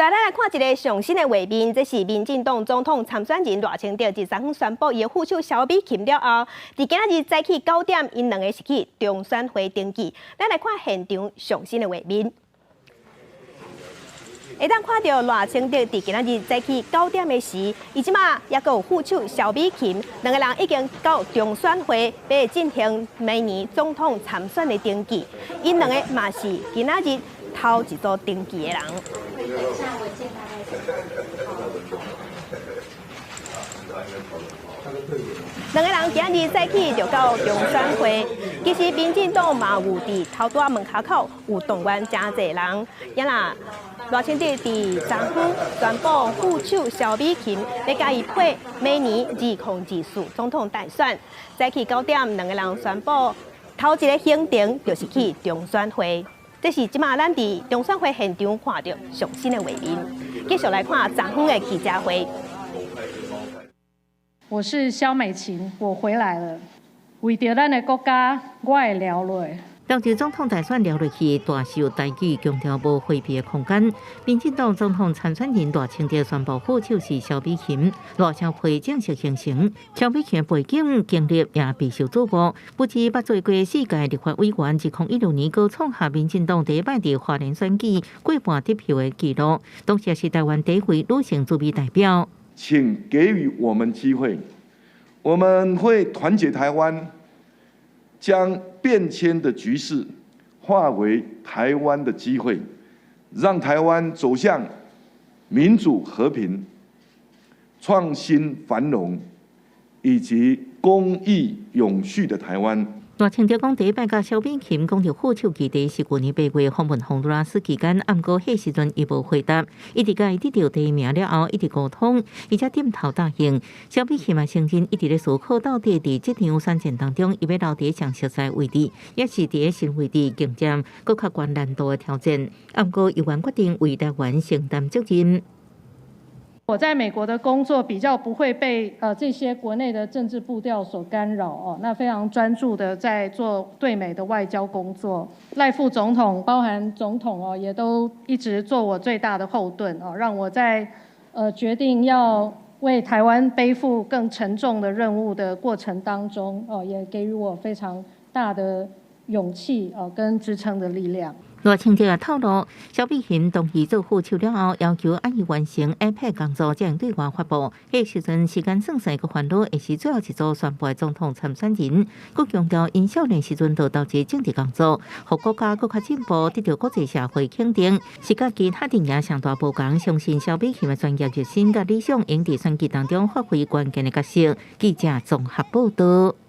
再来看一个上新的画面，这是民进党总统参选人赖清德13分宣布伊副手萧美琴了后，伫今仔日早起9点，因两个是去中选会登记。咱来看现场上新的画面。 会当看到赖清德伫今仔日早起9点的时，伊即马也有副手萧美琴，两个人已经到中选会要进行明年总统参选的登记。因两个嘛是今仔日头一组登记的人。两个人今日早起就到中选会，其实民进党嘛有伫头大门口口有动员真侪人，也啦。 赖清德伫昨昏宣布副手萧美琴要甲伊配明年2024总统大选。早起9点，两个人宣布头一个行程就是去中选会。这是即马咱伫中选会现场看到上新的画面。继续来看昨昏的记者会。我是萧美琴，我回来了。为着咱的国家，我会聊落。 当日总统大选聊落去，大受大举强调无回避的空间。民进党总统参选人赖清德宣布副手是萧美琴，赖萧配正式形成。萧美琴背景经历也备受瞩目，不止捌做过4届立法委员，2016年高创下民进党第一摆伫花莲选举过半得票的纪录，同时也是台湾第一位女性驻美代表。请给予我们机会，我们会团结台湾。 将变迁的局势化为台湾的机会，让台湾走向民主、和平、创新、繁荣以及公益永续的台湾。 赖清德讲，第一摆甲萧美琴讲到副手议题是去年8月访问洪都拉斯期间，暗过迄时阵伊无回答，一直甲伊得到第一名了后，一直沟通，而且点头答应。萧美琴嘛承认，一直咧思考到底伫这场选战当中，伊要留伫上熟悉位置，也是伫咧新位置竞争更较高难度的挑战。暗过议员决定为台湾承担责任。 我在美国的工作比较不会被这些国内的政治步调所干扰哦，那非常专注的在做对美的外交工作。赖副总统，包含总统哦，也都一直做我最大的后盾哦，让我在决定要为台湾背负更沉重的任务的过程当中哦，也给予我非常大的勇气哦跟支撑的力量。 赖清德也透露，萧美琴同意做副手了后，要求按伊完成 iPad 工作才能对外发布。迄时阵时间算细个烦恼，也是最后一组宣布的总统参选人。佮强调，因少年时阵就投入政治工作，互国家更较进步，得到国际社会肯定，是甲其他阵营上大无共。相信萧美琴的专业热心甲理想，用伫选举当中发挥关键的角色。记者综合报道。